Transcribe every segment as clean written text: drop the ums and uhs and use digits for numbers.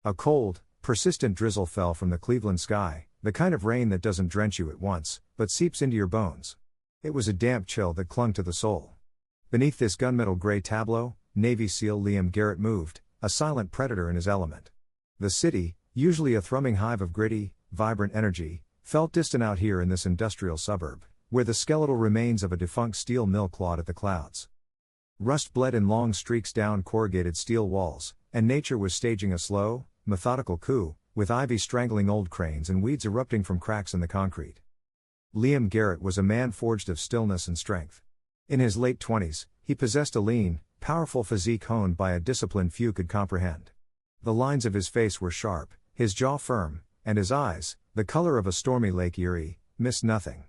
A cold, persistent drizzle fell from the Cleveland sky, the kind of rain that doesn't drench you at once, but seeps into your bones. It was a damp chill that clung to the soul. Beneath this gunmetal gray tableau, Navy SEAL Liam Garrett moved, a silent predator in his element. The city, usually a thrumming hive of gritty, vibrant energy, felt distant out here in this industrial suburb, where the skeletal remains of a defunct steel mill clawed at the clouds. Rust bled in long streaks down corrugated steel walls, and nature was staging a slow, methodical coup, with ivy strangling old cranes and weeds erupting from cracks in the concrete. Liam Garrett was a man forged of stillness and strength. In his late 20s, he possessed a lean, powerful physique honed by a discipline few could comprehend. The lines of his face were sharp, his jaw firm, and his eyes, the color of a stormy Lake Erie, missed nothing.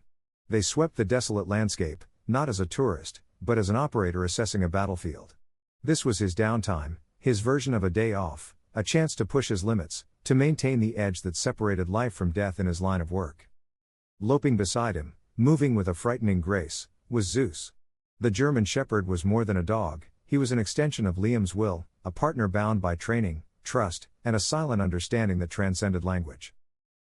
They swept the desolate landscape, not as a tourist, but as an operator assessing a battlefield. This was his downtime, his version of a day off, a chance to push his limits, to maintain the edge that separated life from death in his line of work. Loping beside him, moving with a frightening grace, was Zeus. The German shepherd was more than a dog, he was an extension of Liam's will, a partner bound by training, trust, and a silent understanding that transcended language.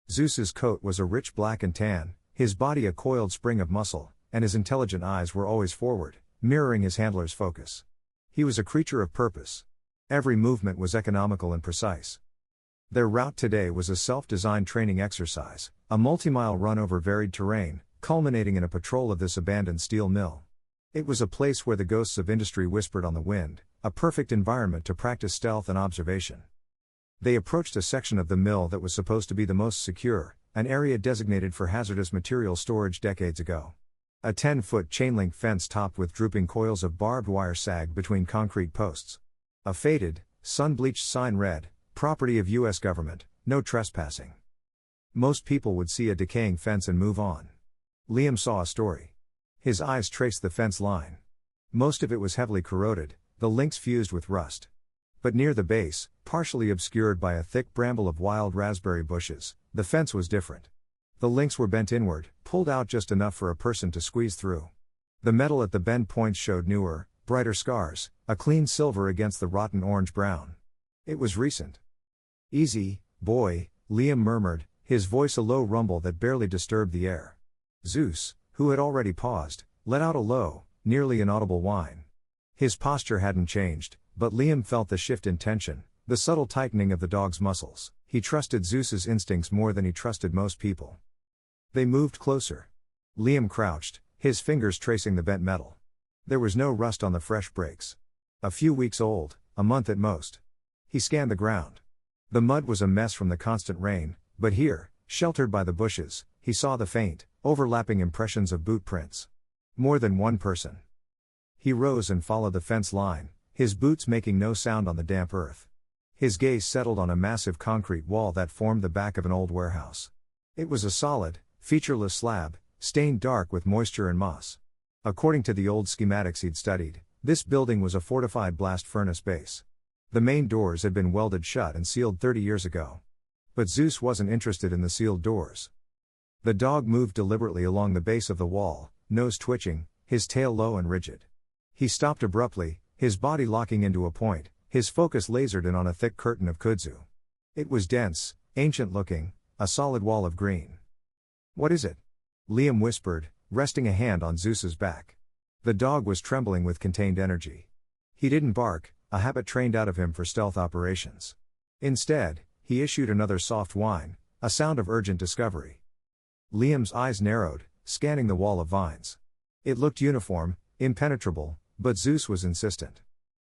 Zeus's coat was a rich black and tan, his body a coiled spring of muscle, and his intelligent eyes were always forward, mirroring his handler's focus. He was a creature of purpose. Every movement was economical and precise. Their route today was a self-designed training exercise, a multi-mile run over varied terrain, culminating in a patrol of this abandoned steel mill. It was a place where the ghosts of industry whispered on the wind, a perfect environment to practice stealth and observation. They approached a section of the mill that was supposed to be the most secure, an area designated for hazardous material storage decades ago. A 10-foot chain-link fence topped with drooping coils of barbed wire sagged between concrete posts. A faded, sun-bleached sign read, "Property of U.S. Government, no trespassing." Most people would see a decaying fence and move on. Liam saw a story. His eyes traced the fence line. Most of it was heavily corroded, the links fused with rust. But near the base, partially obscured by a thick bramble of wild raspberry bushes, the fence was different. The links were bent inward, pulled out just enough for a person to squeeze through. The metal at the bend points showed newer, brighter scars, a clean silver against the rotten orange-brown. It was recent. "Easy, boy," Liam murmured, his voice a low rumble that barely disturbed the air. Zeus, who had already paused, let out a low, nearly inaudible whine. His posture hadn't changed, but Liam felt the shift in tension, the subtle tightening of the dog's muscles. He trusted Zeus's instincts more than he trusted most people. They moved closer. Liam crouched, his fingers tracing the bent metal. There was no rust on the fresh breaks. A few weeks old, a month at most. He scanned the ground. The mud was a mess from the constant rain, but here, sheltered by the bushes, he saw the faint, overlapping impressions of boot prints. More than one person. He rose and followed the fence line, his boots making no sound on the damp earth. His gaze settled on a massive concrete wall that formed the back of an old warehouse. It was a solid, featureless slab, stained dark with moisture and moss. According to the old schematics he'd studied, this building was a fortified blast furnace base. The main doors had been welded shut and sealed 30 years ago. But Zeus wasn't interested in the sealed doors. The dog moved deliberately along the base of the wall, nose twitching, his tail low and rigid. He stopped abruptly, his body locking into a point, his focus lasered in on a thick curtain of kudzu. It was dense, ancient-looking, a solid wall of green. "What is it?" Liam whispered, resting a hand on Zeus's back. The dog was trembling with contained energy. He didn't bark, a habit trained out of him for stealth operations. Instead, he issued another soft whine, a sound of urgent discovery. Liam's eyes narrowed, scanning the wall of vines. It looked uniform, impenetrable, but Zeus was insistent.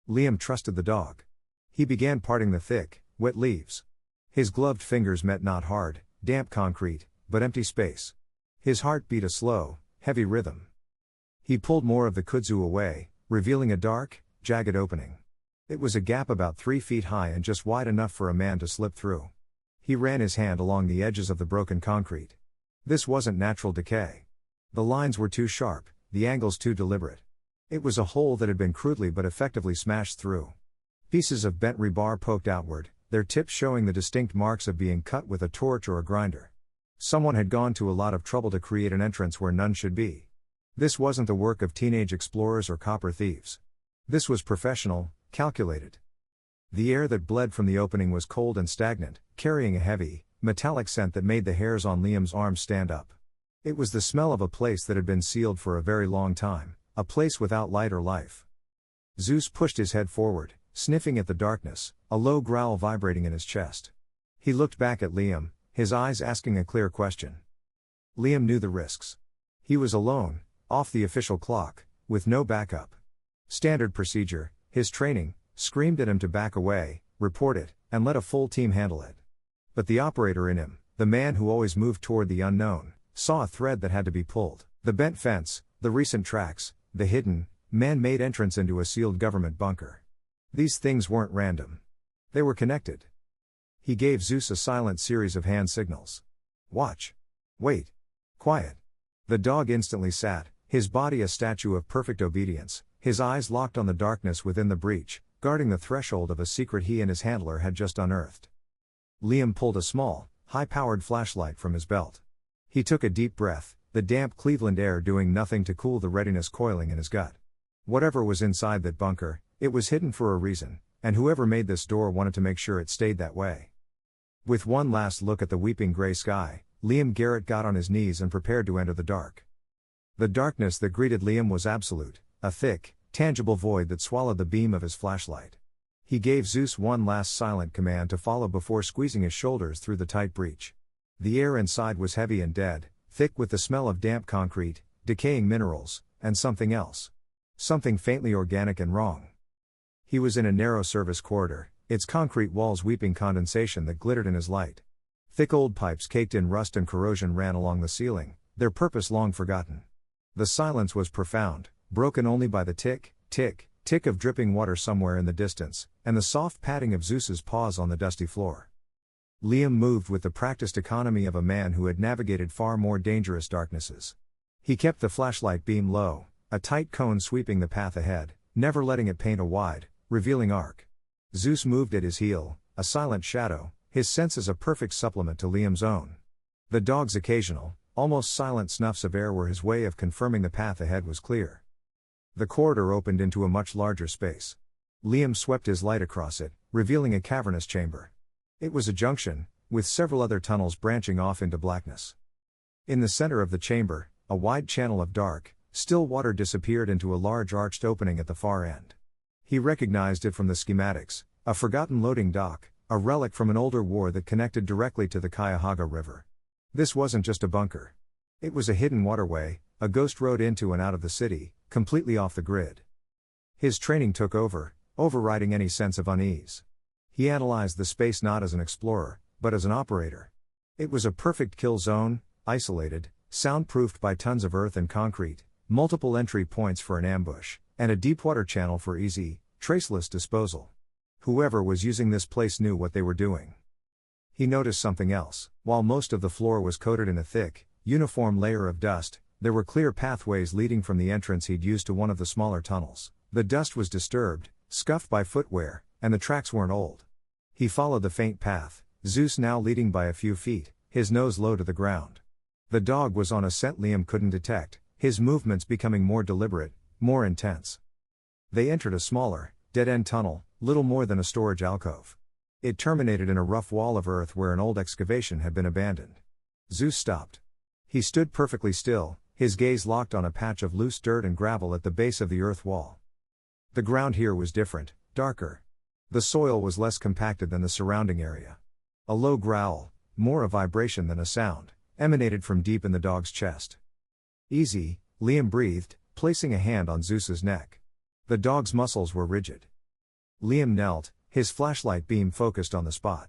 Liam trusted the dog. He began parting the thick, wet leaves. His gloved fingers met not hard, damp concrete, but empty space. His heart beat a slow, heavy rhythm. He pulled more of the kudzu away, revealing a dark, jagged opening. It was a gap about 3 feet high and just wide enough for a man to slip through. He ran his hand along the edges of the broken concrete. This wasn't natural decay. The lines were too sharp, the angles too deliberate. It was a hole that had been crudely but effectively smashed through. Pieces of bent rebar poked outward, their tips showing the distinct marks of being cut with a torch or a grinder. Someone had gone to a lot of trouble to create an entrance where none should be. This wasn't the work of teenage explorers or copper thieves. This was professional, calculated. The air that bled from the opening was cold and stagnant, carrying a heavy, metallic scent that made the hairs on Liam's arms stand up. It was the smell of a place that had been sealed for a very long time, a place without light or life. Zeus pushed his head forward, sniffing at the darkness, a low growl vibrating in his chest. He looked back at Liam, his eyes asking a clear question. Liam knew the risks. He was alone, off the official clock, with no backup. Standard procedure, his training, screamed at him to back away, report it, and let a full team handle it. But the operator in him, the man who always moved toward the unknown, saw a thread that had to be pulled: the bent fence, the recent tracks, the hidden, man-made entrance into a sealed government bunker. These things weren't random. They were connected. He gave Zeus a silent series of hand signals. Watch. Wait. Quiet. The dog instantly sat, his body a statue of perfect obedience, his eyes locked on the darkness within the breach, guarding the threshold of a secret he and his handler had just unearthed. Liam pulled a small, high-powered flashlight from his belt. He took a deep breath, the damp Cleveland air doing nothing to cool the readiness coiling in his gut. Whatever was inside that bunker, it was hidden for a reason, and whoever made this door wanted to make sure it stayed that way. With one last look at the weeping gray sky, Liam Garrett got on his knees and prepared to enter the dark. The darkness that greeted Liam was absolute, a thick, tangible void that swallowed the beam of his flashlight. He gave Zeus one last silent command to follow before squeezing his shoulders through the tight breach. The air inside was heavy and dead, thick with the smell of damp concrete, decaying minerals, and something else. Something faintly organic and wrong. He was in a narrow service corridor, its concrete walls weeping condensation that glittered in his light. Thick old pipes caked in rust and corrosion ran along the ceiling, their purpose long forgotten. The silence was profound, broken only by the tick, tick, tick of dripping water somewhere in the distance, and the soft padding of Zeus's paws on the dusty floor. Liam moved with the practiced economy of a man who had navigated far more dangerous darknesses. He kept the flashlight beam low, a tight cone sweeping the path ahead, never letting it paint a wide, revealing arc. Zeus moved at his heel, a silent shadow, his senses a perfect supplement to Liam's own. The dog's occasional, almost silent snuffs of air were his way of confirming the path ahead was clear. The corridor opened into a much larger space. Liam swept his light across it, revealing a cavernous chamber. It was a junction, with several other tunnels branching off into blackness. In the center of the chamber, a wide channel of dark, still water disappeared into a large arched opening at the far end. He recognized it from the schematics, a forgotten loading dock, a relic from an older war that connected directly to the Cuyahoga River. This wasn't just a bunker. It was a hidden waterway, a ghost road into and out of the city, completely off the grid. His training took over, overriding any sense of unease. He analyzed the space not as an explorer, but as an operator. It was a perfect kill zone, isolated, soundproofed by tons of earth and concrete, multiple entry points for an ambush, and a deep-water channel for easy, traceless disposal. Whoever was using this place knew what they were doing. He noticed something else. While most of the floor was coated in a thick, uniform layer of dust, there were clear pathways leading from the entrance he'd used to one of the smaller tunnels. The dust was disturbed, scuffed by footwear, and the tracks weren't old. He followed the faint path, Zeus now leading by a few feet, his nose low to the ground. The dog was on a scent Liam couldn't detect, his movements becoming more deliberate, more intense. They entered a smaller, dead-end tunnel, little more than a storage alcove. It terminated in a rough wall of earth where an old excavation had been abandoned. Zeus stopped. He stood perfectly still, his gaze locked on a patch of loose dirt and gravel at the base of the earth wall. The ground here was different, darker. The soil was less compacted than the surrounding area. A low growl, more a vibration than a sound, emanated from deep in the dog's chest. Easy, Liam breathed, placing a hand on Zeus's neck. The dog's muscles were rigid. Liam knelt, his flashlight beam focused on the spot.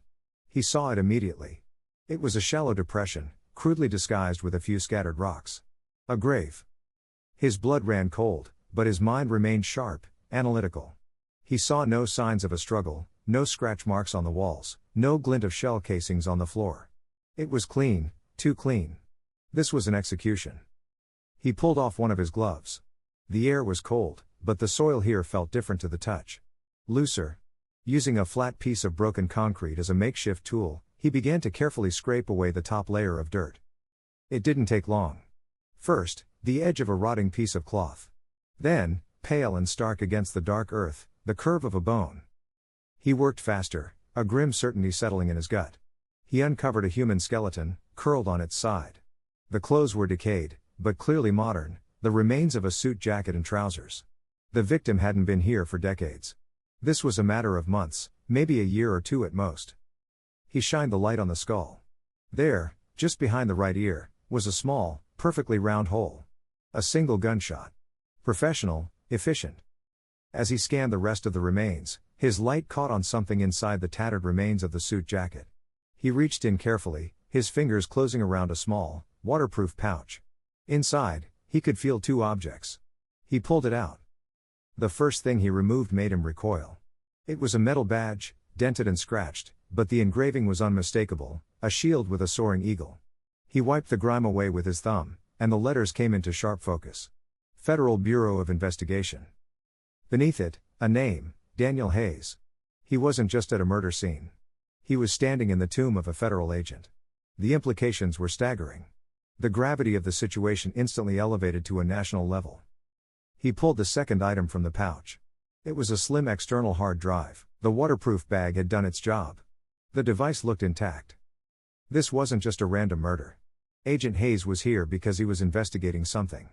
He saw it immediately. It was a shallow depression, crudely disguised with a few scattered rocks. A grave. His blood ran cold, but his mind remained sharp, analytical. He saw no signs of a struggle, no scratch marks on the walls, no glint of shell casings on the floor. It was clean, too clean. This was an execution. He pulled off one of his gloves. The air was cold, but the soil here felt different to the touch. Looser. Using a flat piece of broken concrete as a makeshift tool, he began to carefully scrape away the top layer of dirt. It didn't take long. First, the edge of a rotting piece of cloth. Then, pale and stark against the dark earth, the curve of a bone. He worked faster, a grim certainty settling in his gut. He uncovered a human skeleton, curled on its side. The clothes were decayed, but clearly modern, the remains of a suit jacket and trousers. The victim hadn't been here for decades. This was a matter of months, maybe a year or two at most. He shined the light on the skull. There, just behind the right ear, was a small, perfectly round hole. A single gunshot. Professional, efficient. As he scanned the rest of the remains, his light caught on something inside the tattered remains of the suit jacket. He reached in carefully, his fingers closing around a small, waterproof pouch. Inside, he could feel two objects. He pulled it out. The first thing he removed made him recoil. It was a metal badge, dented and scratched, but the engraving was unmistakable, a shield with a soaring eagle. He wiped the grime away with his thumb, and the letters came into sharp focus. Federal Bureau of Investigation. Beneath it, a name, Daniel Hayes. He wasn't just at a murder scene. He was standing in the tomb of a federal agent. The implications were staggering. The gravity of the situation instantly elevated to a national level. He pulled the second item from the pouch. It was a slim external hard drive. The waterproof bag had done its job. The device looked intact. This wasn't just a random murder. Agent Hayes was here because he was investigating something.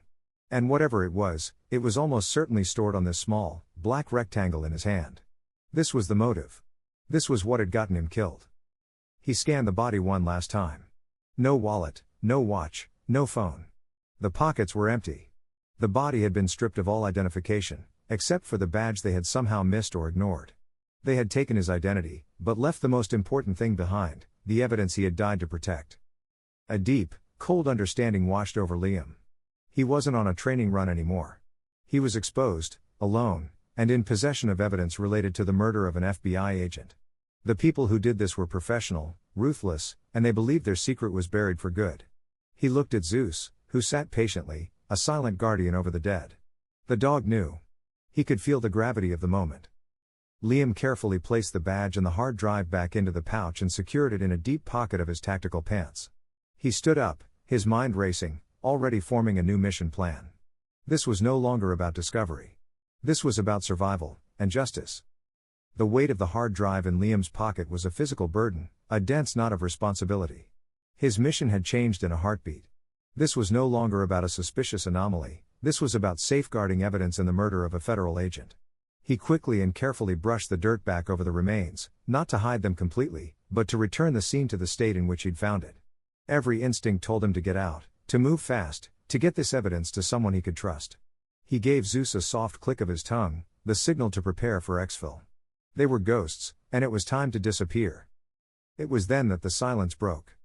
And whatever it was almost certainly stored on this small, black rectangle in his hand. This was the motive. This was what had gotten him killed. He scanned the body one last time. No wallet, no watch, no phone. The pockets were empty. The body had been stripped of all identification, except for the badge they had somehow missed or ignored. They had taken his identity, but left the most important thing behind, the evidence he had died to protect. A deep, cold understanding washed over Liam. He wasn't on a training run anymore. He was exposed, alone, and in possession of evidence related to the murder of an FBI agent. The people who did this were professional, ruthless, and they believed their secret was buried for good. He looked at Zeus, who sat patiently, a silent guardian over the dead. The dog knew. He could feel the gravity of the moment. Liam carefully placed the badge and the hard drive back into the pouch and secured it in a deep pocket of his tactical pants. He stood up, his mind racing, already forming a new mission plan. This was no longer about discovery. This was about survival, and justice. The weight of the hard drive in Liam's pocket was a physical burden, a dense knot of responsibility. His mission had changed in a heartbeat. This was no longer about a suspicious anomaly, this was about safeguarding evidence in the murder of a federal agent. He quickly and carefully brushed the dirt back over the remains, not to hide them completely, but to return the scene to the state in which he'd found it. Every instinct told him to get out, to move fast, to get this evidence to someone he could trust. He gave Zeus a soft click of his tongue, the signal to prepare for exfil. They were ghosts, and it was time to disappear. It was then that the silence broke.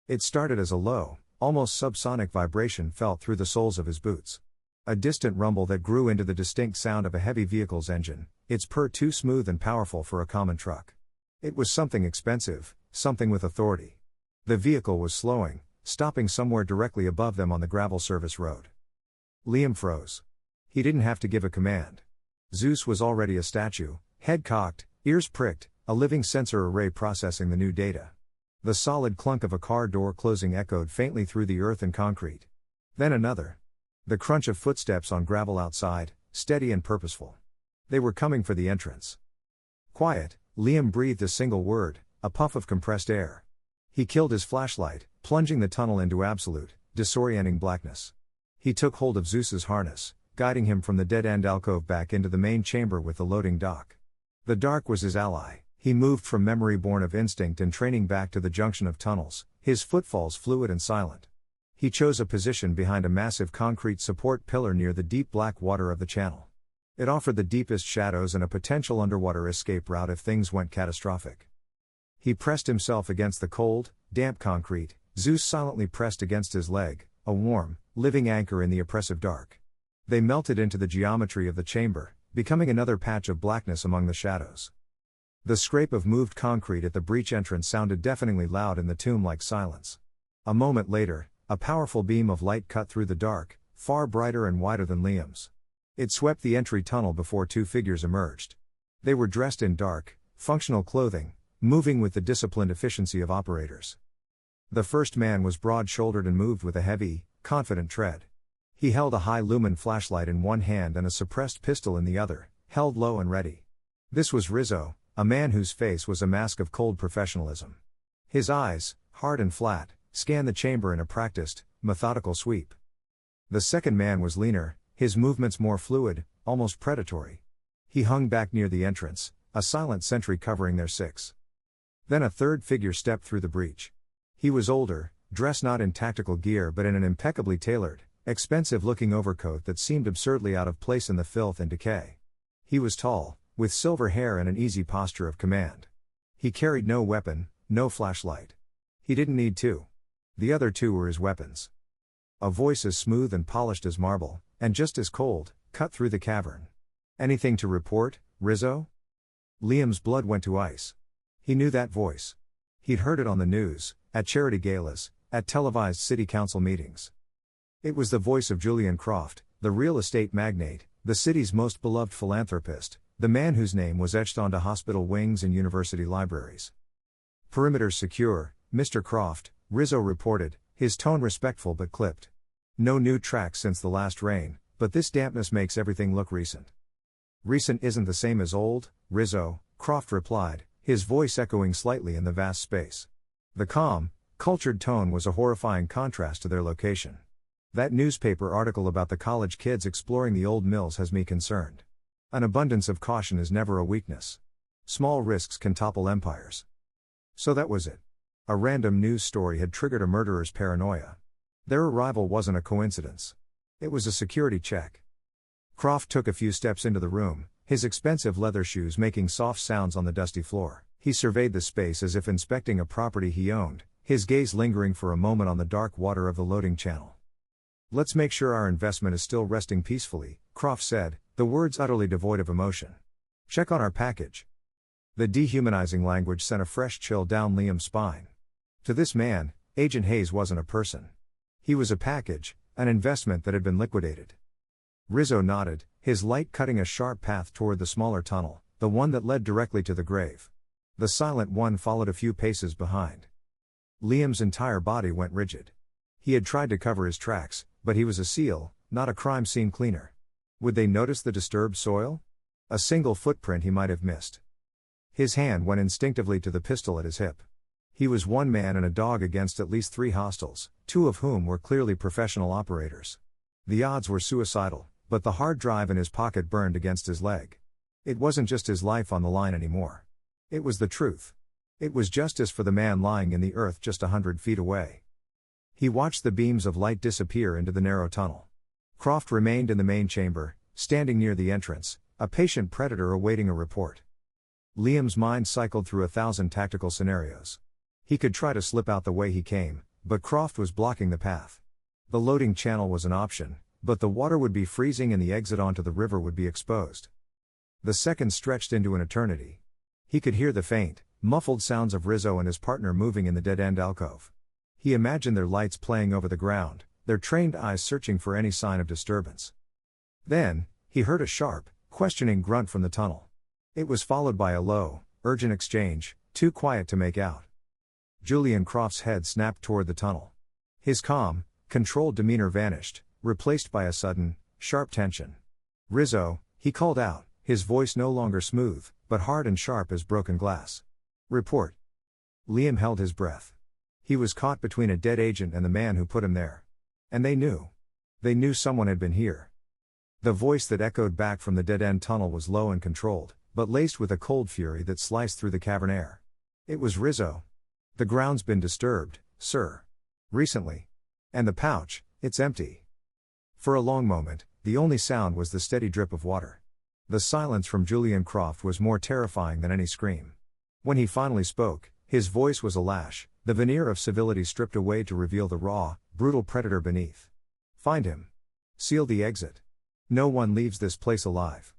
It started as a low, almost subsonic vibration felt through the soles of his boots. A distant rumble that grew into the distinct sound of a heavy vehicle's engine, its purr too smooth and powerful for a common truck. It was something expensive, something with authority. The vehicle was slowing, stopping somewhere directly above them on the gravel service road. Liam froze. He didn't have to give a command. Zeus was already a statue, head cocked, ears pricked, a living sensor array processing the new data. The solid clunk of a car door closing echoed faintly through the earth and concrete. Then another. The crunch of footsteps on gravel outside, steady and purposeful. They were coming for the entrance. Quiet, Liam breathed a single word, a puff of compressed air. He killed his flashlight, plunging the tunnel into absolute, disorienting blackness. He took hold of Zeus's harness, guiding him from the dead-end alcove back into the main chamber with the loading dock. The dark was his ally. He moved from memory born of instinct and training back to the junction of tunnels, his footfalls fluid and silent. He chose a position behind a massive concrete support pillar near the deep black water of the channel. It offered the deepest shadows and a potential underwater escape route if things went catastrophic. He pressed himself against the cold, damp concrete. Zeus silently pressed against his leg, a warm, living anchor in the oppressive dark. They melted into the geometry of the chamber, becoming another patch of blackness among the shadows. The scrape of moved concrete at the breach entrance sounded deafeningly loud in the tomb-like silence. A moment later, a powerful beam of light cut through the dark, far brighter and wider than Liam's. It swept the entry tunnel before two figures emerged. They were dressed in dark, functional clothing, moving with the disciplined efficiency of operators. The first man was broad-shouldered and moved with a heavy, confident tread. He held a high-lumen flashlight in one hand and a suppressed pistol in the other, held low and ready. This was Rizzo, a man whose face was a mask of cold professionalism. His eyes, hard and flat, scanned the chamber in a practiced, methodical sweep. The second man was leaner, his movements more fluid, almost predatory. He hung back near the entrance, a silent sentry covering their six. Then a third figure stepped through the breach. He was older, dressed not in tactical gear but in an impeccably tailored, expensive-looking overcoat that seemed absurdly out of place in the filth and decay. He was tall, with silver hair and an easy posture of command. He carried no weapon, no flashlight. He didn't need to. The other two were his weapons. A voice as smooth and polished as marble, and just as cold, cut through the cavern. "Anything to report, Rizzo?" Liam's blood went to ice. He knew that voice. He'd heard it on the news, at charity galas, at televised city council meetings. It was the voice of Julian Croft, the real estate magnate, the city's most beloved philanthropist, the man whose name was etched onto hospital wings and university libraries. "Perimeter's secure, Mr. Croft," Rizzo reported, his tone respectful but clipped. "No new tracks since the last rain, but this dampness makes everything look recent." "Recent isn't the same as old, Rizzo," Croft replied, his voice echoing slightly in the vast space. The calm, cultured tone was a horrifying contrast to their location. "That newspaper article about the college kids exploring the old mills has me concerned. An abundance of caution is never a weakness. Small risks can topple empires." So that was it. A random news story had triggered a murderer's paranoia. Their arrival wasn't a coincidence. It was a security check. Croft took a few steps into the room, his expensive leather shoes making soft sounds on the dusty floor. He surveyed the space as if inspecting a property he owned, his gaze lingering for a moment on the dark water of the loading channel. "Let's make sure our investment is still resting peacefully," Croft said, the words utterly devoid of emotion. "Check on our package." The dehumanizing language sent a fresh chill down Liam's spine. To this man, Agent Hayes wasn't a person. He was a package, an investment that had been liquidated. Rizzo nodded, his light cutting a sharp path toward the smaller tunnel, the one that led directly to the grave. The silent one followed a few paces behind. Liam's entire body went rigid. He had tried to cover his tracks, but he was a SEAL, not a crime scene cleaner. Would they notice the disturbed soil? A single footprint he might have missed. His hand went instinctively to the pistol at his hip. He was one man and a dog against at least 3 hostiles, 2 of whom were clearly professional operators. The odds were suicidal, but the hard drive in his pocket burned against his leg. It wasn't just his life on the line anymore. It was the truth. It was justice for the man lying in the earth just 100 feet away. He watched the beams of light disappear into the narrow tunnel. Croft remained in the main chamber, standing near the entrance, a patient predator awaiting a report. Liam's mind cycled through 1,000 tactical scenarios. He could try to slip out the way he came, but Croft was blocking the path. The loading channel was an option, but the water would be freezing and the exit onto the river would be exposed. The seconds stretched into an eternity. He could hear the faint, muffled sounds of Rizzo and his partner moving in the dead-end alcove. He imagined their lights playing over the ground, their trained eyes searching for any sign of disturbance. Then, he heard a sharp, questioning grunt from the tunnel. It was followed by a low, urgent exchange, too quiet to make out. Julian Croft's head snapped toward the tunnel. His calm, controlled demeanor vanished, replaced by a sudden, sharp tension. "Rizzo," he called out, his voice no longer smooth, but hard and sharp as broken glass. "Report." Liam held his breath. He was caught between a dead agent and the man who put him there. And they knew. They knew someone had been here. The voice that echoed back from the dead-end tunnel was low and controlled, but laced with a cold fury that sliced through the cavern air. It was Rizzo. "The ground's been disturbed, sir. Recently. And the pouch, it's empty." For a long moment, the only sound was the steady drip of water. The silence from Julian Croft was more terrifying than any scream. When he finally spoke, his voice was a lash, the veneer of civility stripped away to reveal the raw, brutal predator beneath. "Find him. Seal the exit. No one leaves this place alive."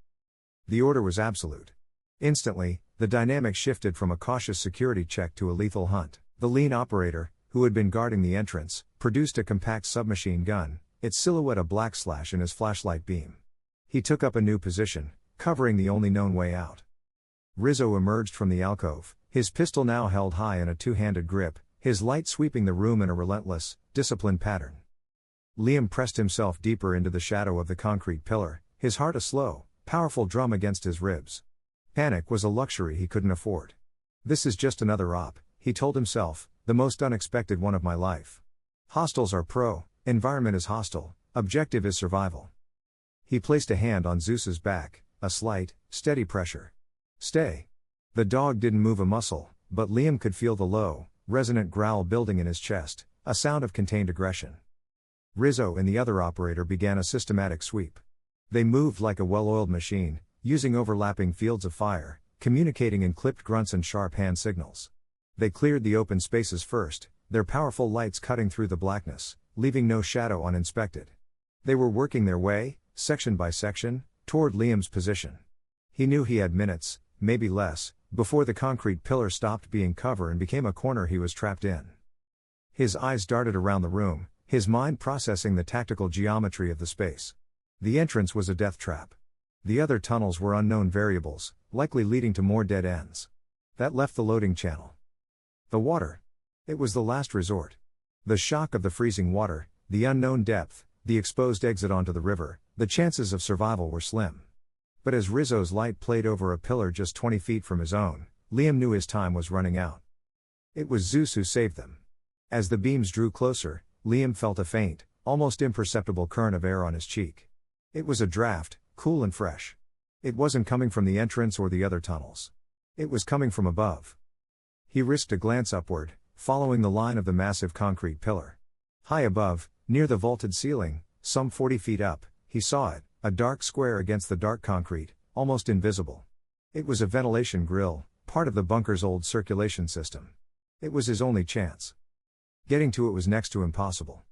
The order was absolute. Instantly, the dynamic shifted from a cautious security check to a lethal hunt. The lean operator, who had been guarding the entrance, produced a compact submachine gun, its silhouette a black slash in his flashlight beam. He took up a new position, covering the only known way out. Rizzo emerged from the alcove, his pistol now held high in a two-handed grip, his light sweeping the room in a relentless, disciplined pattern. Liam pressed himself deeper into the shadow of the concrete pillar, his heart a slow, powerful drum against his ribs. Panic was a luxury he couldn't afford. This is just another op, he told himself, the most unexpected one of my life. Hostiles are pro, environment is hostile, objective is survival. He placed a hand on Zeus's back, a slight, steady pressure. Stay. The dog didn't move a muscle, but Liam could feel the low, resonant growl building in his chest, a sound of contained aggression. Rizzo and the other operator began a systematic sweep. They moved like a well-oiled machine, using overlapping fields of fire, communicating in clipped grunts and sharp hand signals. They cleared the open spaces first, their powerful lights cutting through the blackness, leaving no shadow uninspected. They were working their way, section by section, toward Liam's position. He knew he had minutes, maybe less, before the concrete pillar stopped being cover and became a corner he was trapped in. His eyes darted around the room, his mind processing the tactical geometry of the space. The entrance was a death trap. The other tunnels were unknown variables, likely leading to more dead ends. That left the loading channel. The water. It was the last resort. The shock of the freezing water, the unknown depth, the exposed exit onto the river, the chances of survival were slim. But as Rizzo's light played over a pillar just 20 feet from his own, Liam knew his time was running out. It was Zeus who saved them. As the beams drew closer, Liam felt a faint, almost imperceptible current of air on his cheek. It was a draft, cool and fresh. It wasn't coming from the entrance or the other tunnels. It was coming from above. He risked a glance upward, following the line of the massive concrete pillar. High above, near the vaulted ceiling, some 40 feet up, he saw it, a dark square against the dark concrete, almost invisible. It was a ventilation grill, part of the bunker's old circulation system. It was his only chance. Getting to it was next to impossible.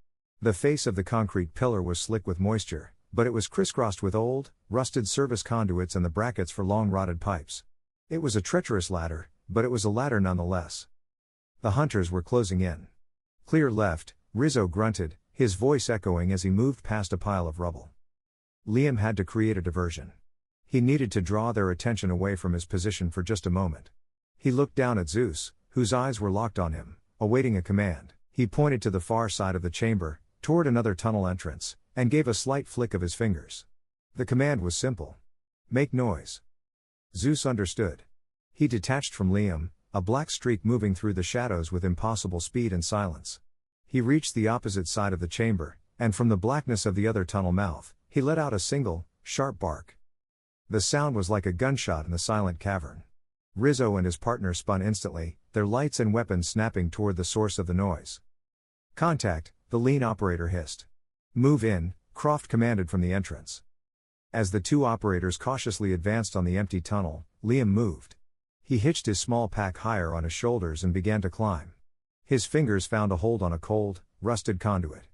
The face of the concrete pillar was slick with moisture, but it was crisscrossed with old, rusted service conduits and the brackets for long rotted pipes. It was a treacherous ladder, but it was a ladder nonetheless. The hunters were closing in. Clear left, Rizzo grunted, his voice echoing as he moved past a pile of rubble. Liam had to create a diversion. He needed to draw their attention away from his position for just a moment. He looked down at Zeus, whose eyes were locked on him, awaiting a command. He pointed to the far side of the chamber, toward another tunnel entrance, and gave a slight flick of his fingers. The command was simple. Make noise. Zeus understood. He detached from Liam, a black streak moving through the shadows with impossible speed and silence. He reached the opposite side of the chamber, and from the blackness of the other tunnel mouth, he let out a single, sharp bark. The sound was like a gunshot in the silent cavern. Rizzo and his partner spun instantly, their lights and weapons snapping toward the source of the noise. Contact, the lean operator hissed. Move in, Croft commanded from the entrance. As the two operators cautiously advanced on the empty tunnel, Liam moved. He hitched his small pack higher on his shoulders and began to climb. His fingers found a hold on a cold, rusted conduit.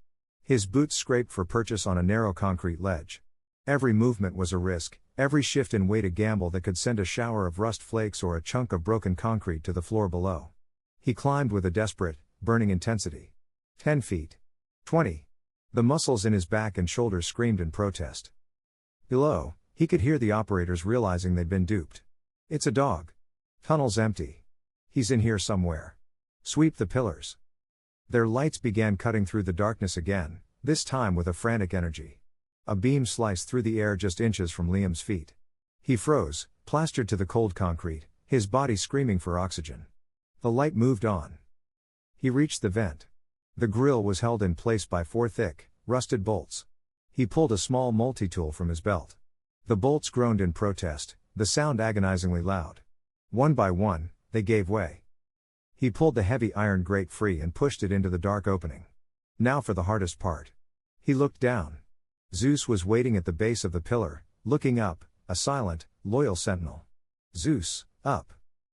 His boots scraped for purchase on a narrow concrete ledge. Every movement was a risk, every shift in weight a gamble that could send a shower of rust flakes or a chunk of broken concrete to the floor below. He climbed with a desperate, burning intensity. 10 feet. 20. The muscles in his back and shoulders screamed in protest. Below, he could hear the operators realizing they'd been duped. It's a dog. Tunnel's empty. He's in here somewhere. Sweep the pillars. Their lights began cutting through the darkness again, this time with a frantic energy. A beam sliced through the air just inches from Liam's feet. He froze, plastered to the cold concrete, his body screaming for oxygen. The light moved on. He reached the vent. The grill was held in place by 4 thick, rusted bolts. He pulled a small multi-tool from his belt. The bolts groaned in protest, the sound agonizingly loud. One by one, they gave way. He pulled the heavy iron grate free and pushed it into the dark opening. Now for the hardest part. He looked down. Zeus was waiting at the base of the pillar, looking up, a silent, loyal sentinel. Zeus, up.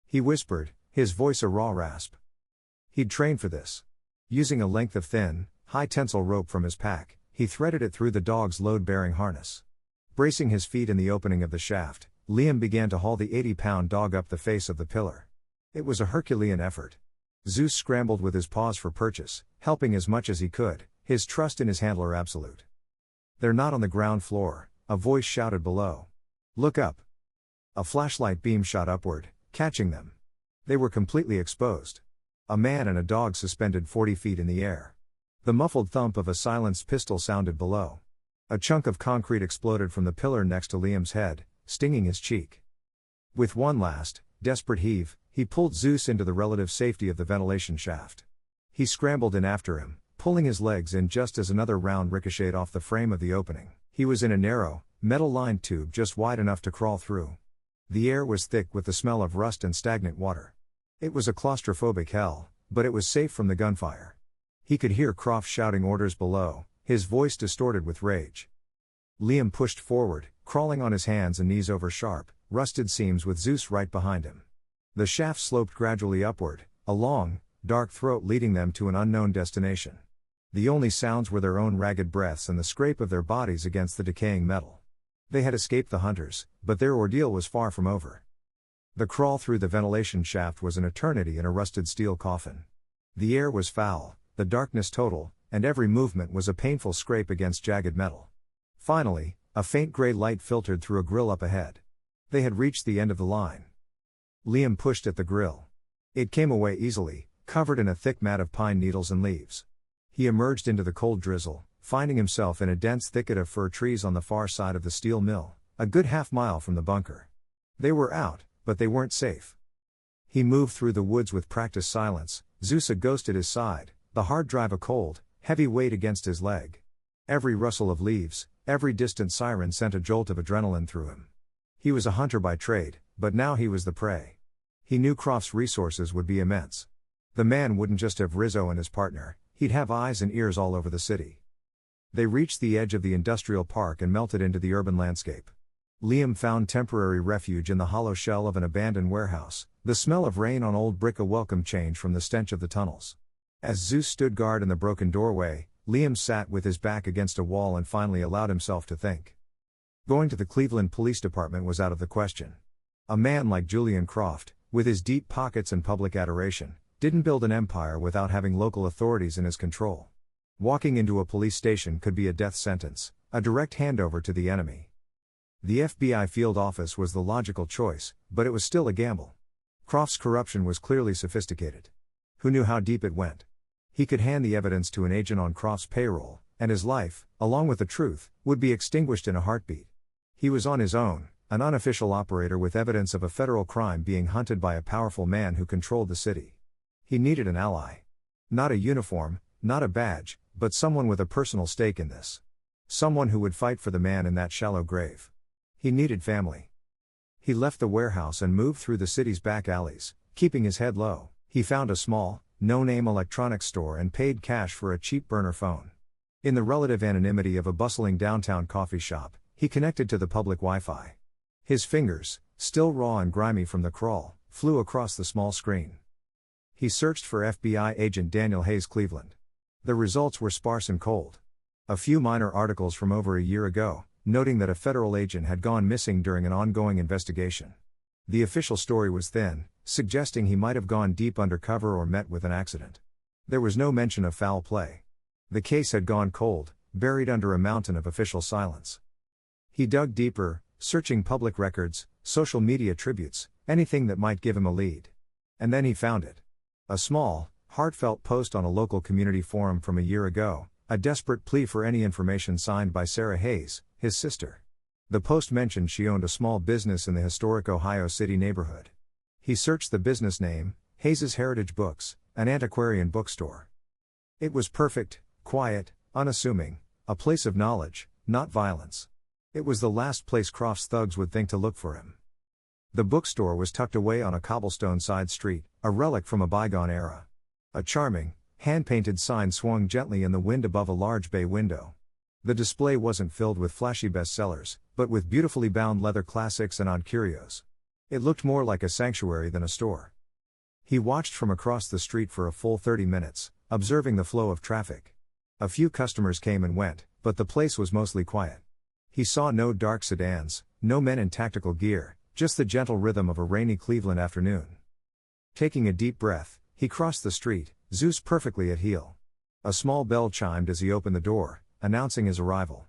He whispered, his voice a raw rasp. He'd trained for this. Using a length of thin, high-tensile rope from his pack, he threaded it through the dog's load-bearing harness. Bracing his feet in the opening of the shaft, Liam began to haul the 80-pound dog up the face of the pillar. It was a Herculean effort. Zeus scrambled with his paws for purchase, helping as much as he could, his trust in his handler absolute. They're not on the ground floor, a voice shouted below. Look up. A flashlight beam shot upward, catching them. They were completely exposed. A man and a dog suspended 40 feet in the air. The muffled thump of a silenced pistol sounded below. A chunk of concrete exploded from the pillar next to Liam's head, stinging his cheek. With one last, desperate heave, he pulled Zeus into the relative safety of the ventilation shaft. He scrambled in after him, pulling his legs in just as another round ricocheted off the frame of the opening. He was in a narrow, metal-lined tube just wide enough to crawl through. The air was thick with the smell of rust and stagnant water. It was a claustrophobic hell, but it was safe from the gunfire. He could hear Croft shouting orders below, his voice distorted with rage. Liam pushed forward, crawling on his hands and knees over sharp, rusted seams with Zeus right behind him. The shaft sloped gradually upward, a long, dark throat leading them to an unknown destination. The only sounds were their own ragged breaths and the scrape of their bodies against the decaying metal. They had escaped the hunters, but their ordeal was far from over. The crawl through the ventilation shaft was an eternity in a rusted steel coffin. The air was foul, the darkness total, and every movement was a painful scrape against jagged metal. Finally, a faint gray light filtered through a grill up ahead. They had reached the end of the line. Liam pushed at the grill. It came away easily, covered in a thick mat of pine needles and leaves. He emerged into the cold drizzle, finding himself in a dense thicket of fir trees on the far side of the steel mill, a good half-mile from the bunker. They were out, but they weren't safe. He moved through the woods with practiced silence, Zeus a ghost at his side, the hard drive a cold, heavy weight against his leg. Every rustle of leaves, every distant siren sent a jolt of adrenaline through him. He was a hunter by trade, but now he was the prey. He knew Croft's resources would be immense. The man wouldn't just have Rizzo and his partner, he'd have eyes and ears all over the city. They reached the edge of the industrial park and melted into the urban landscape. Liam found temporary refuge in the hollow shell of an abandoned warehouse, the smell of rain on old brick a welcome change from the stench of the tunnels. As Zeus stood guard in the broken doorway, Liam sat with his back against a wall and finally allowed himself to think. Going to the Cleveland Police Department was out of the question. A man like Julian Croft, with his deep pockets and public adoration, didn't build an empire without having local authorities in his control. Walking into a police station could be a death sentence, a direct handover to the enemy. The FBI field office was the logical choice, but it was still a gamble. Croft's corruption was clearly sophisticated. Who knew how deep it went? He could hand the evidence to an agent on Croft's payroll, and his life, along with the truth, would be extinguished in a heartbeat. He was on his own, an unofficial operator with evidence of a federal crime being hunted by a powerful man who controlled the city. He needed an ally. Not a uniform, not a badge, but someone with a personal stake in this. Someone who would fight for the man in that shallow grave. He needed family. He left the warehouse and moved through the city's back alleys, keeping his head low. He found a small, no-name electronics store and paid cash for a cheap burner phone. In the relative anonymity of a bustling downtown coffee shop, he connected to the public Wi-Fi. His fingers, still raw and grimy from the crawl, flew across the small screen. He searched for FBI agent Daniel Hayes Cleveland. The results were sparse and cold. A few minor articles from over a year ago, noting that a federal agent had gone missing during an ongoing investigation. The official story was thin, suggesting he might have gone deep undercover or met with an accident. There was no mention of foul play. The case had gone cold, buried under a mountain of official silence. He dug deeper, searching public records, social media tributes, anything that might give him a lead. And then he found it. A small, heartfelt post on a local community forum from a year ago, a desperate plea for any information signed by Sarah Hayes, his sister. The post mentioned she owned a small business in the historic Ohio City neighborhood. He searched the business name, Hayes's Heritage Books, an antiquarian bookstore. It was perfect, quiet, unassuming, a place of knowledge, not violence. It was the last place Croft's thugs would think to look for him. The bookstore was tucked away on a cobblestone side street, a relic from a bygone era. A charming, hand-painted sign swung gently in the wind above a large bay window. The display wasn't filled with flashy bestsellers, but with beautifully bound leather classics and odd curios. It looked more like a sanctuary than a store. He watched from across the street for a full 30 minutes, observing the flow of traffic. A few customers came and went, but the place was mostly quiet. He saw no dark sedans, no men in tactical gear, just the gentle rhythm of a rainy Cleveland afternoon. Taking a deep breath, he crossed the street, Zeus perfectly at heel. A small bell chimed as he opened the door, announcing his arrival.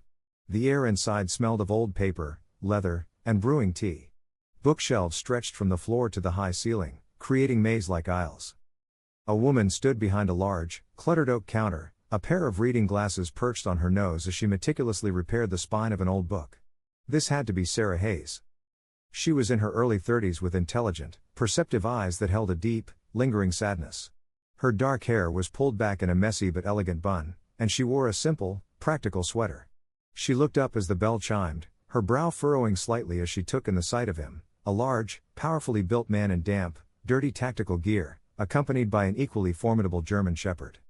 The air inside smelled of old paper, leather, and brewing tea. Bookshelves stretched from the floor to the high ceiling, creating maze-like aisles. A woman stood behind a large, cluttered oak counter, a pair of reading glasses perched on her nose as she meticulously repaired the spine of an old book. This had to be Sarah Hayes. She was in her early 30s with intelligent, perceptive eyes that held a deep, lingering sadness. Her dark hair was pulled back in a messy but elegant bun, and she wore a simple, practical sweater. She looked up as the bell chimed, her brow furrowing slightly as she took in the sight of him, a large, powerfully built man in damp, dirty tactical gear, accompanied by an equally formidable German shepherd.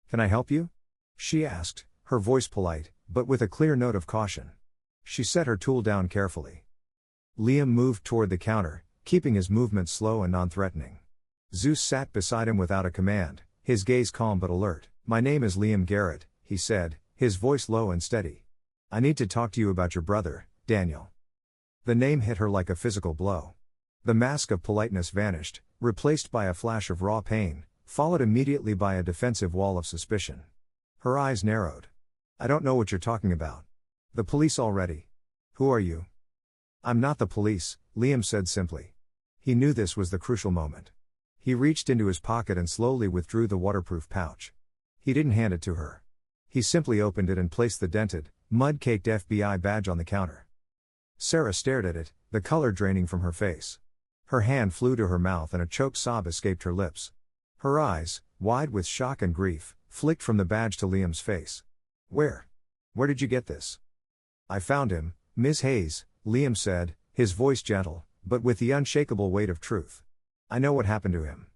"Can I help you?" she asked, her voice polite, but with a clear note of caution. She set her tool down carefully. Liam moved toward the counter, keeping his movement slow and non-threatening. Zeus sat beside him without a command, his gaze calm but alert. "My name is Liam Garrett," he said, his voice low and steady. "I need to talk to you about your brother, Daniel." The name hit her like a physical blow. The mask of politeness vanished, replaced by a flash of raw pain, followed immediately by a defensive wall of suspicion. Her eyes narrowed. "I don't know what you're talking about. The police already. Who are you?" "I'm not the police," Liam said simply. He knew this was the crucial moment. He reached into his pocket and slowly withdrew the waterproof pouch. He didn't hand it to her. He simply opened it and placed the dented, mud-caked FBI badge on the counter. Sarah stared at it, the color draining from her face. Her hand flew to her mouth and a choked sob escaped her lips. Her eyes, wide with shock and grief, flicked from the badge to Liam's face. Where did you get this?" "I found him, Ms. Hayes," Liam said, his voice gentle, but with the unshakable weight of truth. "I know what happened to him.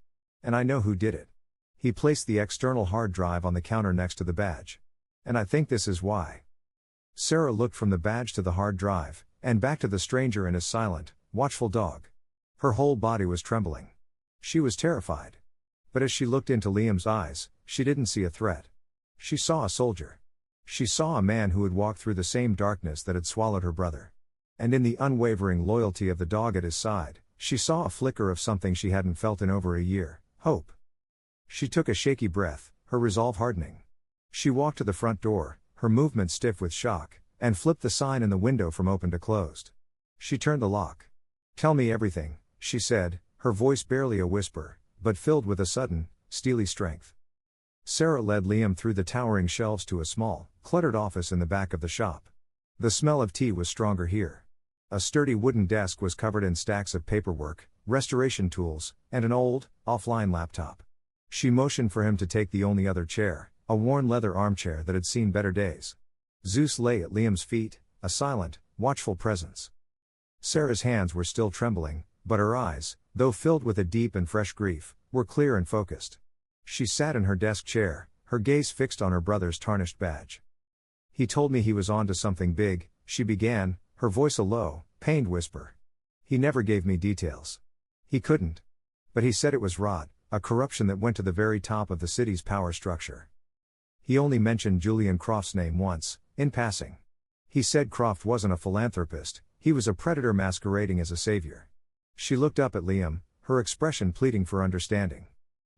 And I know who did it." He placed the external hard drive on the counter next to the badge. "And I think this is why." Sarah looked from the badge to the hard drive, and back to the stranger and his silent, watchful dog. Her whole body was trembling. She was terrified. But as she looked into Liam's eyes, she didn't see a threat. She saw a soldier. She saw a man who had walked through the same darkness that had swallowed her brother. And in the unwavering loyalty of the dog at his side, she saw a flicker of something she hadn't felt in over a year: hope. She took a shaky breath, her resolve hardening. She walked to the front door, her movement stiff with shock, and flipped the sign in the window from open to closed. She turned the lock. "Tell me everything," she said, her voice barely a whisper, but filled with a sudden, steely strength. Sarah led Liam through the towering shelves to a small, cluttered office in the back of the shop. The smell of tea was stronger here. A sturdy wooden desk was covered in stacks of paperwork, restoration tools, and an old, offline laptop. She motioned for him to take the only other chair, a worn leather armchair that had seen better days. Zeus lay at Liam's feet, a silent, watchful presence. Sarah's hands were still trembling, but her eyes, though filled with a deep and fresh grief, were clear and focused. She sat in her desk chair, her gaze fixed on her brother's tarnished badge. "He told me he was on to something big," she began, her voice a low, pained whisper. "He never gave me details. He couldn't. But he said it was rot, a corruption that went to the very top of the city's power structure. He only mentioned Julian Croft's name once, in passing. He said Croft wasn't a philanthropist, he was a predator masquerading as a savior." She looked up at Liam, her expression pleading for understanding.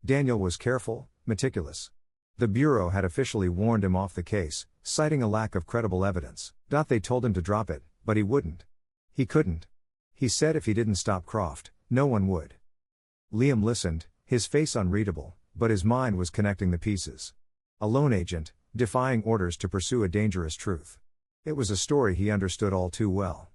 Daniel was careful, meticulous. The Bureau had officially warned him off the case, citing a lack of credible evidence. They told him to drop it, but he wouldn't. He couldn't. He said if he didn't stop Croft, no one would. Liam listened, his face unreadable, but his mind was connecting the pieces. A lone agent, defying orders to pursue a dangerous truth. It was a story he understood all too well.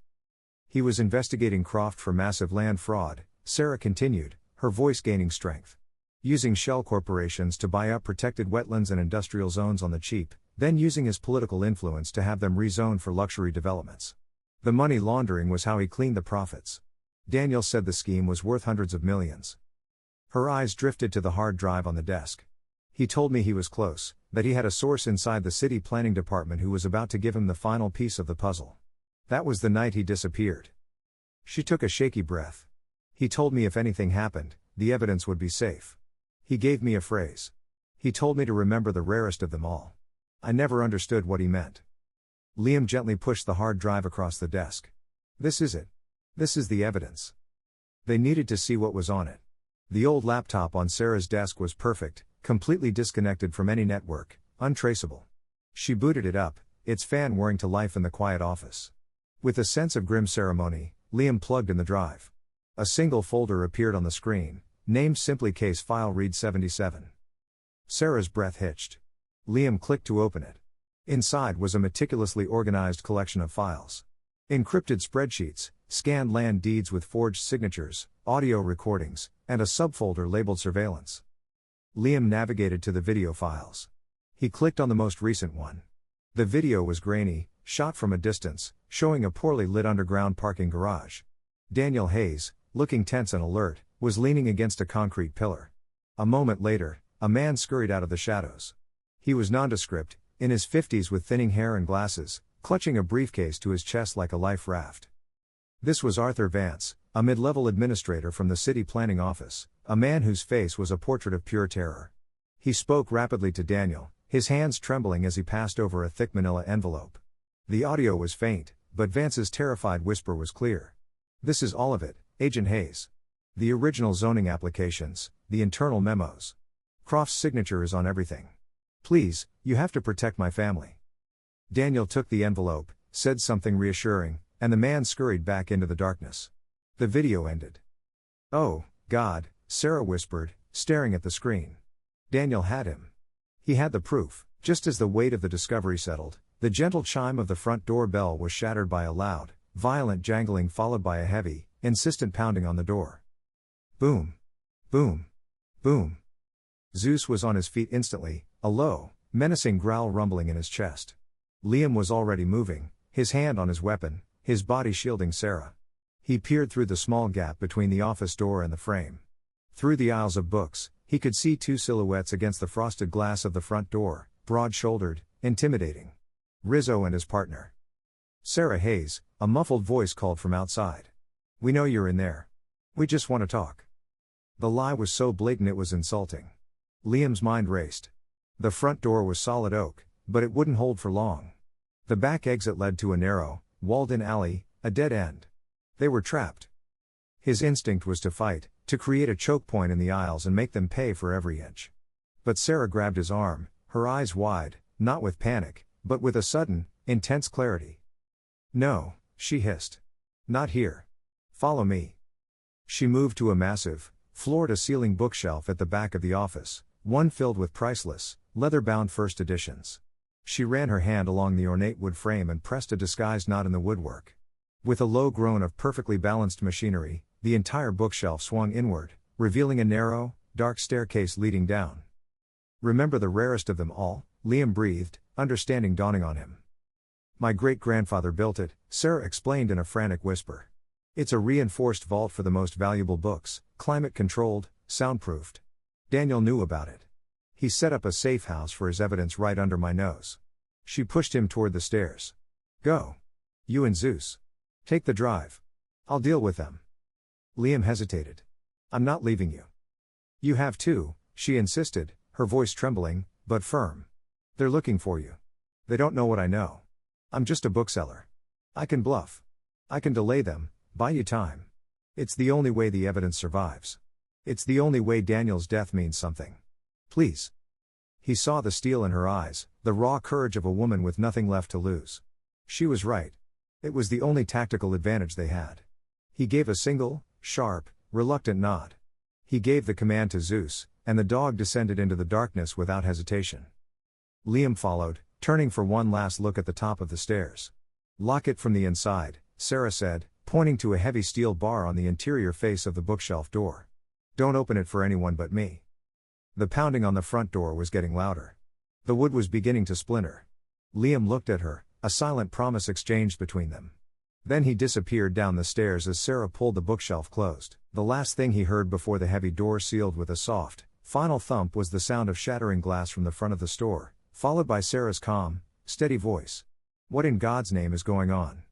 He was investigating Croft for massive land fraud, Sarah continued, her voice gaining strength. Using shell corporations to buy up protected wetlands and industrial zones on the cheap, then using his political influence to have them rezoned for luxury developments. The money laundering was how he cleaned the profits. Daniel said the scheme was worth hundreds of millions. Her eyes drifted to the hard drive on the desk. "He told me he was close, that he had a source inside the city planning department who was about to give him the final piece of the puzzle. That was the night he disappeared." She took a shaky breath. "He told me if anything happened, the evidence would be safe. He gave me a phrase. He told me to remember the rarest of them all. I never understood what he meant." Liam gently pushed the hard drive across the desk. "This is it. This is the evidence." They needed to see what was on it. The old laptop on Sarah's desk was perfect, completely disconnected from any network, untraceable. She booted it up, its fan whirring to life in the quiet office. With a sense of grim ceremony, Liam plugged in the drive. A single folder appeared on the screen, named simply Case File Read 77. Sarah's breath hitched. Liam clicked to open it. Inside was a meticulously organized collection of files. Encrypted spreadsheets, scanned land deeds with forged signatures, audio recordings, and a subfolder labeled surveillance. Liam navigated to the video files. He clicked on the most recent one. The video was grainy, shot from a distance, showing a poorly lit underground parking garage. Daniel Hayes, looking tense and alert, was leaning against a concrete pillar. A moment later, a man scurried out of the shadows. He was nondescript, in his 50s with thinning hair and glasses, clutching a briefcase to his chest like a life raft. This was Arthur Vance, a mid-level administrator from the city planning office, a man whose face was a portrait of pure terror. He spoke rapidly to Daniel, his hands trembling as he passed over a thick manila envelope. The audio was faint, but Vance's terrified whisper was clear. "This is all of it, Agent Hayes. The original zoning applications, the internal memos. Croft's signature is on everything. Please, you have to protect my family." Daniel took the envelope, said something reassuring, and the man scurried back into the darkness. The video ended. "Oh, God," Sarah whispered, staring at the screen. Daniel had him. He had the proof. Just as the weight of the discovery settled, the gentle chime of the front door bell was shattered by a loud, violent jangling followed by a heavy, insistent pounding on the door. Boom. Boom. Boom. Zeus was on his feet instantly, a low, menacing growl rumbling in his chest. Liam was already moving, his hand on his weapon, his body shielding Sarah. He peered through the small gap between the office door and the frame. Through the aisles of books, he could see two silhouettes against the frosted glass of the front door, broad-shouldered, intimidating. Rizzo and his partner. "Sarah Hayes," a muffled voice called from outside. "We know you're in there. We just want to talk." The lie was so blatant it was insulting. Liam's mind raced. The front door was solid oak, but it wouldn't hold for long. The back exit led to a narrow, walled-in alley, a dead end. They were trapped. His instinct was to fight, to create a choke point in the aisles and make them pay for every inch. But Sarah grabbed his arm, her eyes wide, not with panic, but with a sudden, intense clarity. "No," she hissed. "Not here. Follow me." She moved to a massive, floor-to-ceiling bookshelf at the back of the office, one filled with priceless, leather-bound first editions. She ran her hand along the ornate wood frame and pressed a disguised knot in the woodwork. With a low groan of perfectly balanced machinery, the entire bookshelf swung inward, revealing a narrow, dark staircase leading down. "Remember the rarest of them all?" Liam breathed, understanding dawning on him. "My great-grandfather built it," Sarah explained in a frantic whisper. "It's a reinforced vault for the most valuable books, climate-controlled, soundproofed. Daniel knew about it. He set up a safe house for his evidence right under my nose." She pushed him toward the stairs. "Go. You and Zeus. Take the drive. I'll deal with them." Liam hesitated. "I'm not leaving you." "You have to," she insisted, her voice trembling, but firm. "They're looking for you. They don't know what I know. I'm just a bookseller. I can bluff. I can delay them, buy you time. It's the only way the evidence survives. It's the only way Daniel's death means something. Please." He saw the steel in her eyes, the raw courage of a woman with nothing left to lose. She was right. It was the only tactical advantage they had. He gave a single, sharp, reluctant nod. He gave the command to Zeus, and the dog descended into the darkness without hesitation. Liam followed, turning for one last look at the top of the stairs. "Lock it from the inside," Sarah said, pointing to a heavy steel bar on the interior face of the bookshelf door. "Don't open it for anyone but me." The pounding on the front door was getting louder. The wood was beginning to splinter. Liam looked at her, a silent promise exchanged between them. Then he disappeared down the stairs as Sarah pulled the bookshelf closed. The last thing he heard before the heavy door sealed with a soft, final thump was the sound of shattering glass from the front of the store, followed by Sarah's calm, steady voice. "What in God's name is going on?"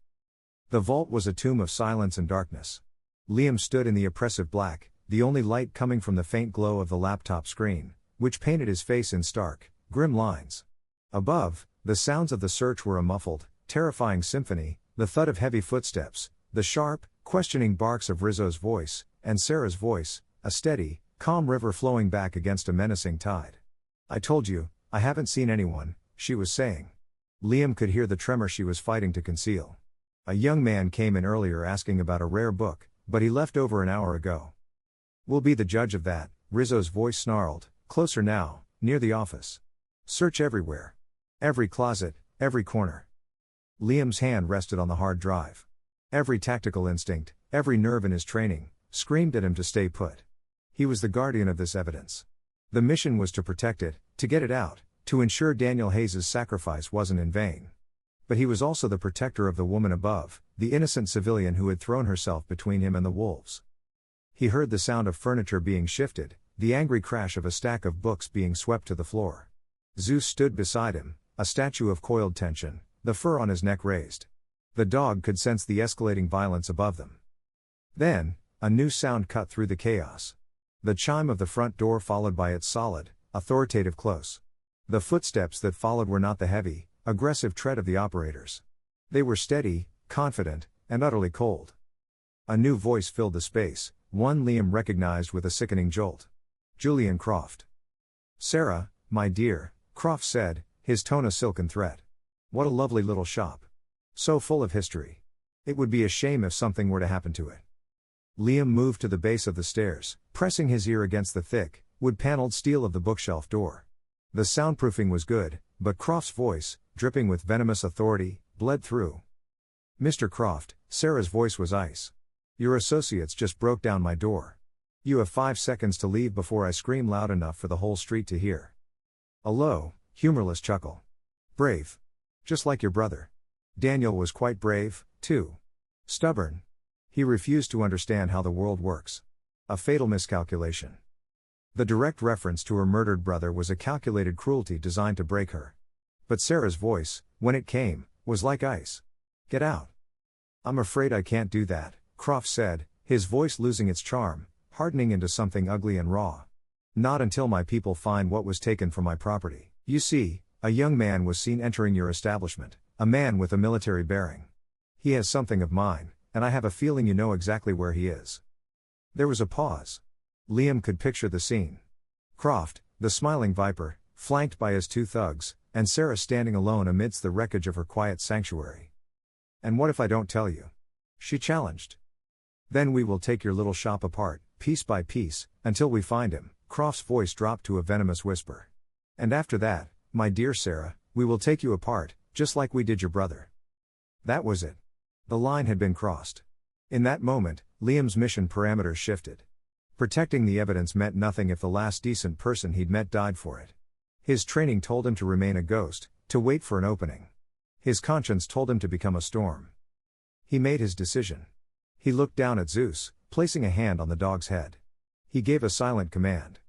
The vault was a tomb of silence and darkness. Liam stood in the oppressive black, the only light coming from the faint glow of the laptop screen, which painted his face in stark, grim lines. Above, the sounds of the search were a muffled, terrifying symphony, the thud of heavy footsteps, the sharp, questioning barks of Rizzo's voice, and Sarah's voice, a steady, calm river flowing back against a menacing tide. "I told you, I haven't seen anyone," she was saying. Liam could hear the tremor she was fighting to conceal. "A young man came in earlier asking about a rare book, but he left over an hour ago." "We'll be the judge of that," Rizzo's voice snarled, "closer now, near the office. Search everywhere. Every closet, every corner." Liam's hand rested on the hard drive. Every tactical instinct, every nerve in his training, screamed at him to stay put. He was the guardian of this evidence. The mission was to protect it, to get it out, to ensure Daniel Hayes' sacrifice wasn't in vain. But he was also the protector of the woman above, the innocent civilian who had thrown herself between him and the wolves. He heard the sound of furniture being shifted, the angry crash of a stack of books being swept to the floor. Zeus stood beside him, a statue of coiled tension, the fur on his neck raised. The dog could sense the escalating violence above them. Then, a new sound cut through the chaos. The chime of the front door followed by its solid, authoritative close. The footsteps that followed were not the heavy, aggressive tread of the operators. They were steady, confident, and utterly cold. A new voice filled the space, one Liam recognized with a sickening jolt. Julian Croft. "Sarah, my dear," Croft said, his tone a silken threat. "What a lovely little shop. So full of history. It would be a shame if something were to happen to it." Liam moved to the base of the stairs, pressing his ear against the thick, wood-paneled steel of the bookshelf door. The soundproofing was good, but Croft's voice, dripping with venomous authority, bled through. "Mr. Croft," Sarah's voice was ice. "Your associates just broke down my door. You have 5 seconds to leave before I scream loud enough for the whole street to hear." A low, humorless chuckle. "Brave. Just like your brother. Daniel was quite brave, too. Stubborn. He refused to understand how the world works. A fatal miscalculation." The direct reference to her murdered brother was a calculated cruelty designed to break her. But Sarah's voice, when it came, was like ice. "Get out." "I'm afraid I can't do that," Croft said, his voice losing its charm, hardening into something ugly and raw. "Not until my people find what was taken from my property. You see, a young man was seen entering your establishment, a man with a military bearing. He has something of mine, and I have a feeling you know exactly where he is." There was a pause. Liam could picture the scene. Croft, the smiling viper, flanked by his 2 thugs, and Sarah standing alone amidst the wreckage of her quiet sanctuary. "And what if I don't tell you?" she challenged. "Then we will take your little shop apart, piece by piece, until we find him," Croft's voice dropped to a venomous whisper. "And after that, my dear Sarah, we will take you apart, just like we did your brother." That was it. The line had been crossed. In that moment, Liam's mission parameters shifted. Protecting the evidence meant nothing if the last decent person he'd met died for it. His training told him to remain a ghost, to wait for an opening. His conscience told him to become a storm. He made his decision. He looked down at Zeus, placing a hand on the dog's head. He gave a silent command.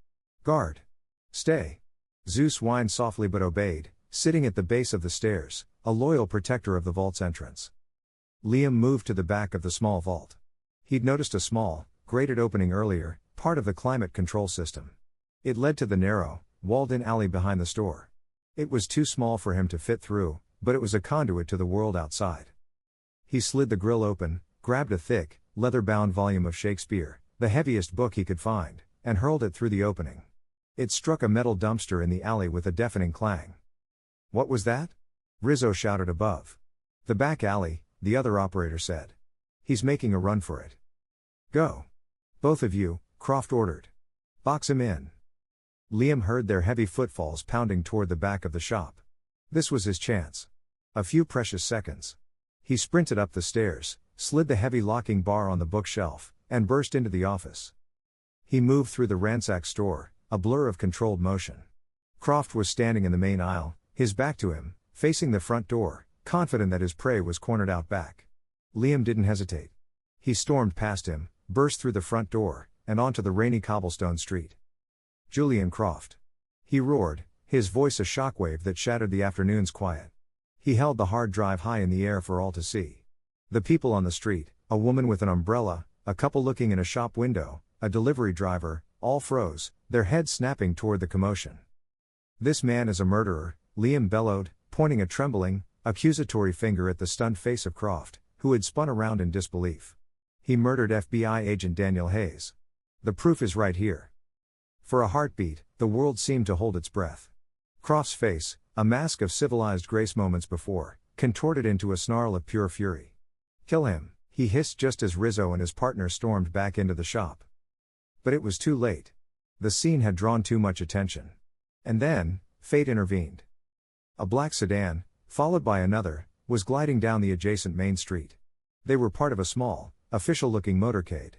"Guard. Stay." Zeus whined softly but obeyed, sitting at the base of the stairs, a loyal protector of the vault's entrance. Liam moved to the back of the small vault. He'd noticed a small, grated opening earlier, part of the climate control system. It led to the narrow, walled-in alley behind the store. It was too small for him to fit through, but it was a conduit to the world outside. He slid the grill open, grabbed a thick, leather-bound volume of Shakespeare, the heaviest book he could find, and hurled it through the opening. It struck a metal dumpster in the alley with a deafening clang. "What was that?" Rizzo shouted above. "The back alley," the other operator said. "He's making a run for it." "Go. Both of you," Croft ordered. "Box him in." Liam heard their heavy footfalls pounding toward the back of the shop. This was his chance. A few precious seconds. He sprinted up the stairs, slid the heavy locking bar on the bookshelf, and burst into the office. He moved through the ransacked store, a blur of controlled motion. Croft was standing in the main aisle, his back to him, facing the front door, confident that his prey was cornered out back. Liam didn't hesitate. He stormed past him, burst through the front door, and onto the rainy cobblestone street. "Julian Croft." He roared, his voice a shockwave that shattered the afternoon's quiet. He held the hard drive high in the air for all to see. The people on the street, a woman with an umbrella, a couple looking in a shop window, a delivery driver, all froze, their heads snapping toward the commotion. "This man is a murderer," Liam bellowed, pointing a trembling, accusatory finger at the stunned face of Croft, who had spun around in disbelief. "He murdered FBI agent Daniel Hayes. The proof is right here." For a heartbeat, the world seemed to hold its breath. Croft's face, a mask of civilized grace moments before, contorted into a snarl of pure fury. "Kill him," he hissed just as Rizzo and his partner stormed back into the shop. But it was too late. The scene had drawn too much attention. And then, fate intervened. A black sedan, followed by another, was gliding down the adjacent main street. They were part of a small, official-looking motorcade.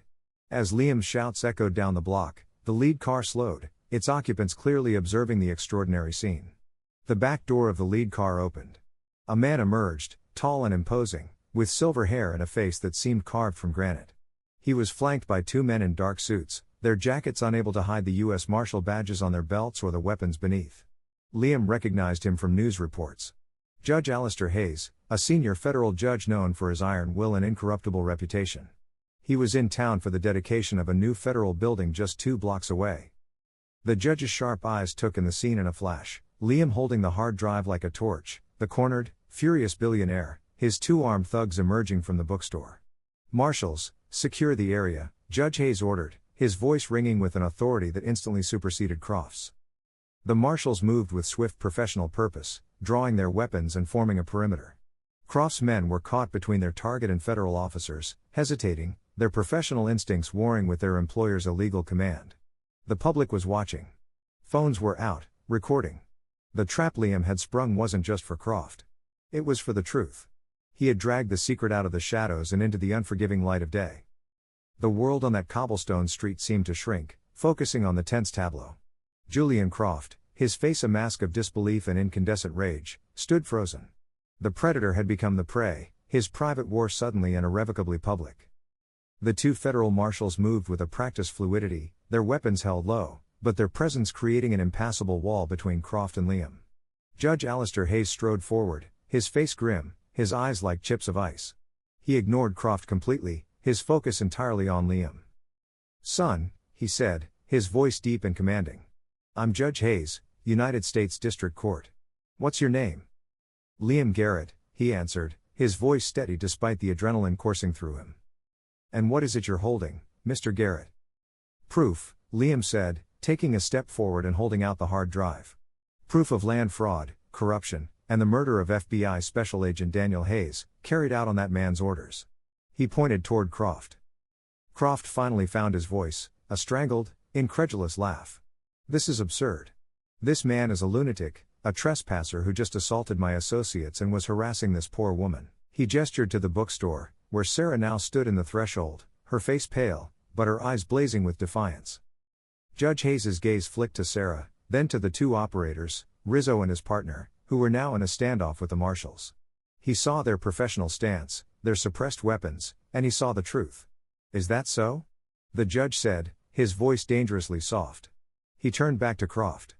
As Liam's shouts echoed down the block, the lead car slowed, its occupants clearly observing the extraordinary scene. The back door of the lead car opened. A man emerged, tall and imposing, with silver hair and a face that seemed carved from granite. He was flanked by two men in dark suits, their jackets unable to hide the U.S. Marshal badges on their belts or the weapons beneath. Liam recognized him from news reports. Judge Alistair Hayes, a senior federal judge known for his iron will and incorruptible reputation. He was in town for the dedication of a new federal building just 2 blocks away. The judge's sharp eyes took in the scene in a flash, Liam holding the hard drive like a torch, the cornered, furious billionaire, his 2 armed thugs emerging from the bookstore. "Marshals, secure the area," Judge Hayes ordered, his voice ringing with an authority that instantly superseded Croft's. The marshals moved with swift professional purpose, drawing their weapons and forming a perimeter. Croft's men were caught between their target and federal officers, hesitating, their professional instincts warring with their employer's illegal command. The public was watching. Phones were out, recording. The trap Liam had sprung wasn't just for Croft. It was for the truth. He had dragged the secret out of the shadows and into the unforgiving light of day. The world on that cobblestone street seemed to shrink, focusing on the tense tableau. Julian Croft, his face a mask of disbelief and incandescent rage, stood frozen. The predator had become the prey, his private war suddenly and irrevocably public. The 2 federal marshals moved with a practiced fluidity, their weapons held low, but their presence creating an impassable wall between Croft and Liam. Judge Alistair Hayes strode forward, his face grim, his eyes like chips of ice. He ignored Croft completely, his focus entirely on Liam. "Son," he said, his voice deep and commanding. "I'm Judge Hayes, United States District Court. What's your name?" "Liam Garrett," he answered, his voice steady despite the adrenaline coursing through him. "And what is it you're holding, Mr. Garrett?" "Proof," Liam said, taking a step forward and holding out the hard drive. "Proof of land fraud, corruption, and the murder of FBI Special Agent Daniel Hayes, carried out on that man's orders." He pointed toward Croft. Croft finally found his voice, a strangled, incredulous laugh. "This is absurd. This man is a lunatic, a trespasser who just assaulted my associates and was harassing this poor woman." He gestured to the bookstore, where Sarah now stood in the threshold, her face pale, but her eyes blazing with defiance. Judge Hayes's gaze flicked to Sarah, then to the 2 operators, Rizzo and his partner, who were now in a standoff with the marshals. He saw their professional stance, their suppressed weapons, and he saw the truth. "Is that so?" the judge said, his voice dangerously soft. He turned back to Croft.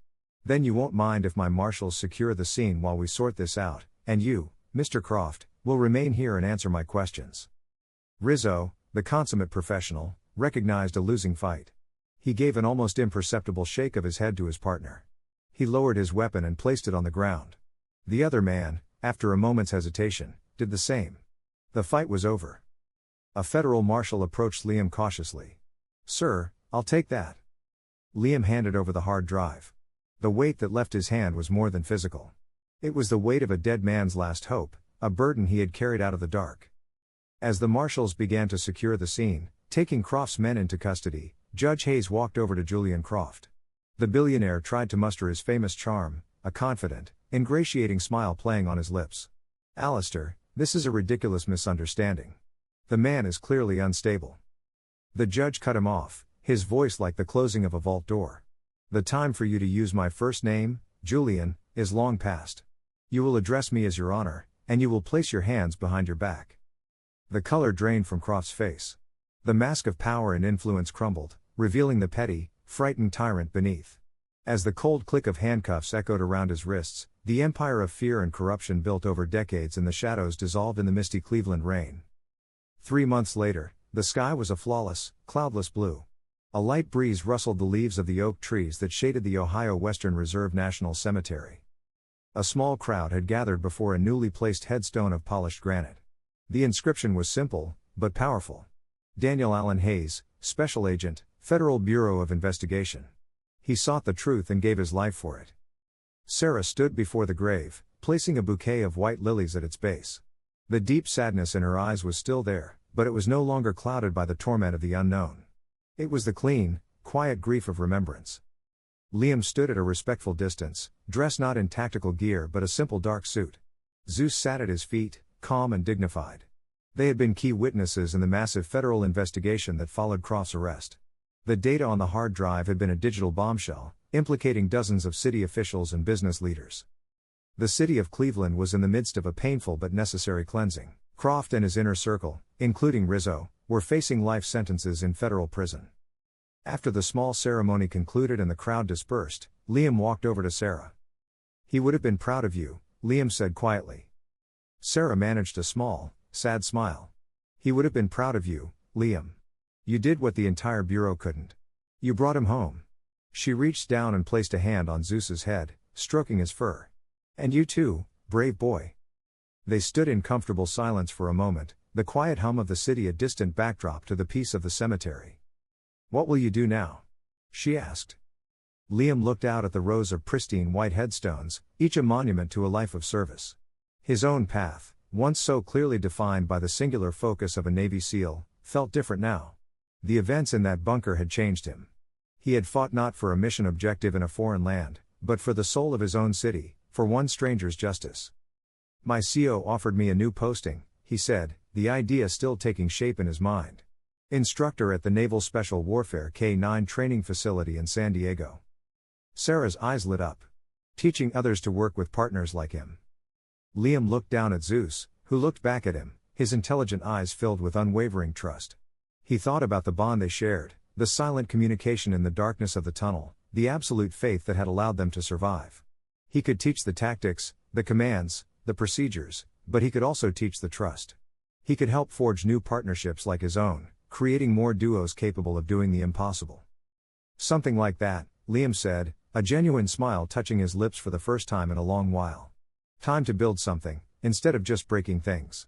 "Then you won't mind if my marshals secure the scene while we sort this out, and you, Mr. Croft, will remain here and answer my questions." Rizzo, the consummate professional, recognized a losing fight. He gave an almost imperceptible shake of his head to his partner. He lowered his weapon and placed it on the ground. The other man, after a moment's hesitation, did the same. The fight was over. A federal marshal approached Liam cautiously. "Sir, I'll take that." Liam handed over the hard drive. The weight that left his hand was more than physical. It was the weight of a dead man's last hope, a burden he had carried out of the dark. As the marshals began to secure the scene, taking Croft's men into custody, Judge Hayes walked over to Julian Croft. The billionaire tried to muster his famous charm, a confident, ingratiating smile playing on his lips. "Alistair, this is a ridiculous misunderstanding. The man is clearly unstable." The judge cut him off, his voice like the closing of a vault door. "The time for you to use my first name, Julian, is long past. You will address me as Your Honor, and you will place your hands behind your back." The color drained from Croft's face. The mask of power and influence crumbled, revealing the petty, frightened tyrant beneath. As the cold click of handcuffs echoed around his wrists, the empire of fear and corruption built over decades in the shadows dissolved in the misty Cleveland rain. 3 months later, the sky was a flawless, cloudless blue. A light breeze rustled the leaves of the oak trees that shaded the Ohio Western Reserve National Cemetery. A small crowd had gathered before a newly placed headstone of polished granite. The inscription was simple, but powerful. Daniel Allen Hayes, Special Agent, Federal Bureau of Investigation. He sought the truth and gave his life for it. Sarah stood before the grave, placing a bouquet of white lilies at its base. The deep sadness in her eyes was still there, but it was no longer clouded by the torment of the unknown. It was the clean, quiet grief of remembrance. Liam stood at a respectful distance, dressed not in tactical gear but a simple dark suit. Zeus sat at his feet, calm and dignified. They had been key witnesses in the massive federal investigation that followed Croft's arrest. The data on the hard drive had been a digital bombshell, implicating dozens of city officials and business leaders. The city of Cleveland was in the midst of a painful but necessary cleansing. Croft and his inner circle, including Rizzo, were facing life sentences in federal prison. After the small ceremony concluded and the crowd dispersed, Liam walked over to Sarah. "He would have been proud of you," Liam said quietly. Sarah managed a small, sad smile. "He would have been proud of you, Liam. You did what the entire bureau couldn't. You brought him home." She reached down and placed a hand on Zeus's head, stroking his fur. "And you too, brave boy." They stood in comfortable silence for a moment, the quiet hum of the city a distant backdrop to the peace of the cemetery. "What will you do now?" she asked. Liam looked out at the rows of pristine white headstones, each a monument to a life of service. His own path, once so clearly defined by the singular focus of a Navy SEAL, felt different now. The events in that bunker had changed him. He had fought not for a mission objective in a foreign land, but for the soul of his own city, for one stranger's justice. "My CO offered me a new posting," he said, the idea still taking shape in his mind. "Instructor at the Naval Special Warfare K-9 training facility in San Diego." Sarah's eyes lit up. "Teaching others to work with partners like him." Liam looked down at Zeus, who looked back at him, his intelligent eyes filled with unwavering trust. He thought about the bond they shared, the silent communication in the darkness of the tunnel, the absolute faith that had allowed them to survive. He could teach the tactics, the commands, the procedures, but he could also teach the trust. He could help forge new partnerships like his own, creating more duos capable of doing the impossible. "Something like that," Liam said, a genuine smile touching his lips for the first time in a long while. "Time to build something, instead of just breaking things."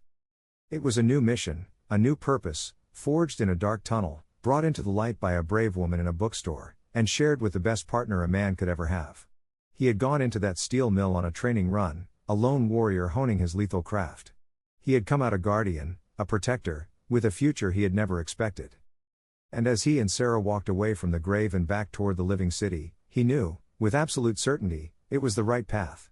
It was a new mission, a new purpose, forged in a dark tunnel, brought into the light by a brave woman in a bookstore, and shared with the best partner a man could ever have. He had gone into that steel mill on a training run, a lone warrior honing his lethal craft. He had come out a guardian, a protector, with a future he had never expected. And as he and Sarah walked away from the grave and back toward the living city, he knew, with absolute certainty, it was the right path.